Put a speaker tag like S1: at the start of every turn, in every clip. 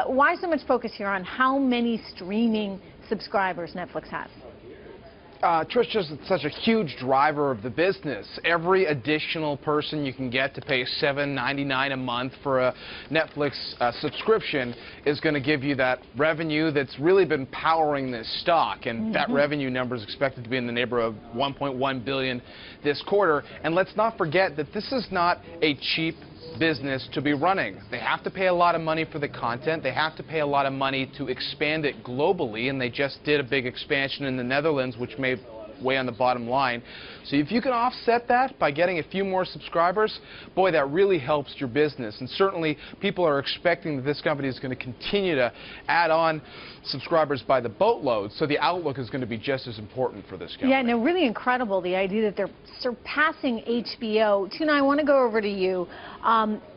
S1: Why so much focus here on how many streaming subscribers Netflix has?
S2: Trish, just such a huge driver of the business. Every additional person you can get to pay $7.99 a month for a Netflix subscription is going to give you that revenue that's really been powering this stock. And that revenue number is expected to be in the neighborhood of $1.1 billion this quarter. And let's not forget that this is not a cheap business to be running. They have to pay a lot of money for the content. They have to pay a lot of money to expand it globally, and they just did a big expansion in the Netherlands, which may weigh on the bottom line. So if you can offset that by getting a few more subscribers, boy, that really helps your business. And certainly people are expecting that this company is going to continue to add on subscribers by the boatload. So the outlook is going to be just as important for this company.
S1: Yeah, no, really incredible, the idea that they're surpassing HBO. Tuna, I want to go over to you.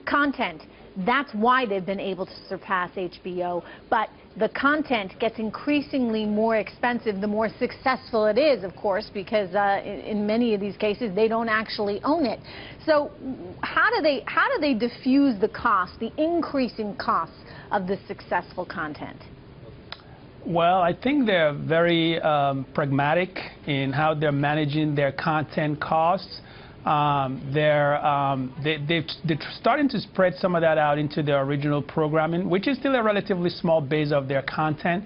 S1: Content. That's why they've been able to surpass HBO. But the content gets increasingly more expensive the more successful it is, of course, because in many of these cases they don't actually own it. So how do they diffuse the cost, the increasing costs of the successful content?
S3: Well, I think they're very pragmatic in how they're managing their content costs. They're starting to spread some of that out into their original programming, which is still a relatively small base of their content.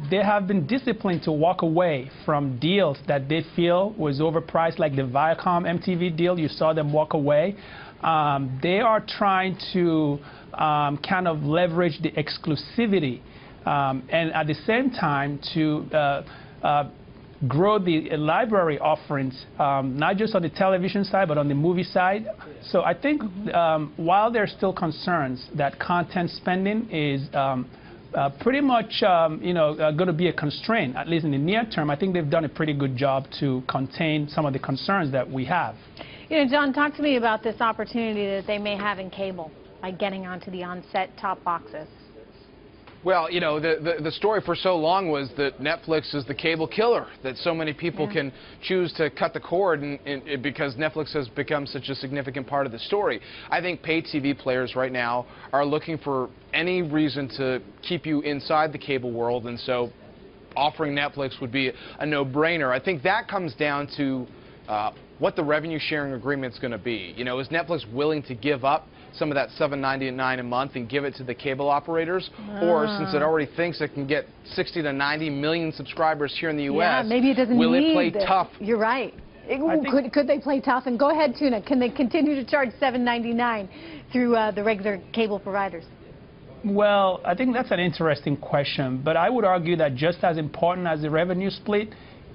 S3: They have been disciplined to walk away from deals that they feel was overpriced, like the Viacom MTV deal. You saw them walk away. They are trying to kind of leverage the exclusivity and at the same time to grow the library offerings, not just on the television side, but on the movie side. So I think while there are still concerns that content spending is pretty much going to be a constraint, at least in the near term, I think they've done a pretty good job to contain some of the concerns that we have.
S1: You know, John, talk to me about this opportunity that they may have in cable by getting onto the on-set top boxes.
S2: Well, you know, the story for so long was that Netflix is the cable killer, that so many people can choose to cut the cord because Netflix has become such a significant part of the story. I think paid TV players right now are looking for any reason to keep you inside the cable world, and so offering Netflix would be a no-brainer. I think that comes down to what the revenue sharing agreement is going to be. You know, is Netflix willing to give up some of that $7.99 a month and give it to the cable operrators? Or since it already thinks it can get 60 to 90 million subscribers here in the U.S.,
S1: maybe it doesn't
S2: will it play tough?
S1: You're right. Could they play tough? And go ahead, Tuna. Can they continue to charge $7.99 through the regular cable providers?
S3: Well, I think that's an interesting question. But I would argue that just as important as the revenue split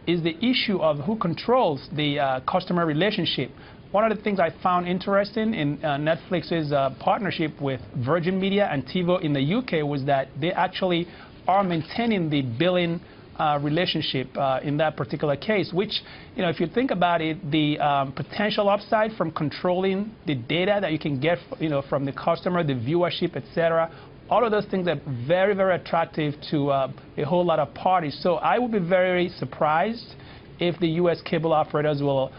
S3: is the issue of who controls the customer relationship. One of the things I found interesting in Netflix's partnership with Virgin Media and TiVo in the UK was that they actually are maintaining the billing relationship in that particular case, which, you know, if you think about it, the potential upside from controlling the data that you can get, you know, from the customer, the viewership, etc., all of those things are very, very attractive to a whole lot of parties. So I would be very surprised if the U.S. cable operators will,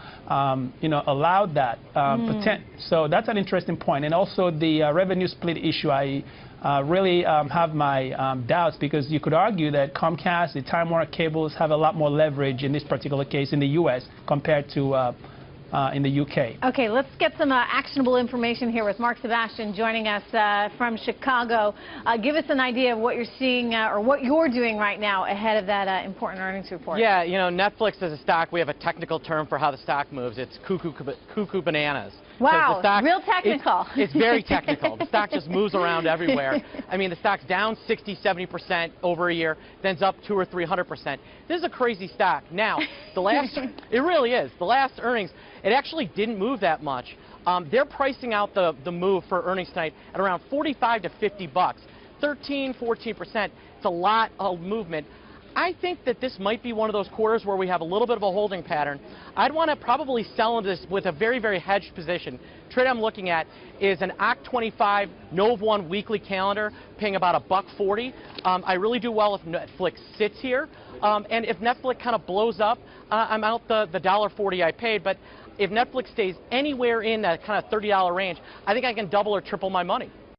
S3: you know, allow that. So that's an interesting point. And also the revenue split issue, I really have my doubts, because you could argue that Comcast, the Time Warner cables have a lot more leverage in this particular case in the U.S. compared to in the UK.
S1: Okay, let's get some actionable information here with Mark Sebastian joining us from Chicago. Give us an idea of what you're seeing or what you're doing right now ahead of that important earnings report.
S4: Yeah, you know, Netflix is a stock. We have a technical term for how the stock moves. It's cuckoo bananas.
S1: Wow,
S4: stock,
S1: real technical.
S4: It's very technical. The stock just moves around everywhere. I mean, the stock's down 60, 70% over a year, then it's up 200 or 300%. This is a crazy stock. Now, the last, it really is. The last earnings, it actually didn't move that much. They're pricing out the move for earnings tonight at around 45 to 50 bucks, 13, 14%. It's a lot of movement. I think that this might be one of those quarters where we have a little bit of a holding pattern. I'd want to probably sell into this with a very, very hedged position. Trade I'm looking at is an OCT25 Nov1 weekly calendar, paying about $1.40. I really do well if Netflix sits here. And if Netflix kind of blows up, I'm out the $1.40 I paid. But if Netflix stays anywhere in that kind of $30 range, I think I can double or triple my money.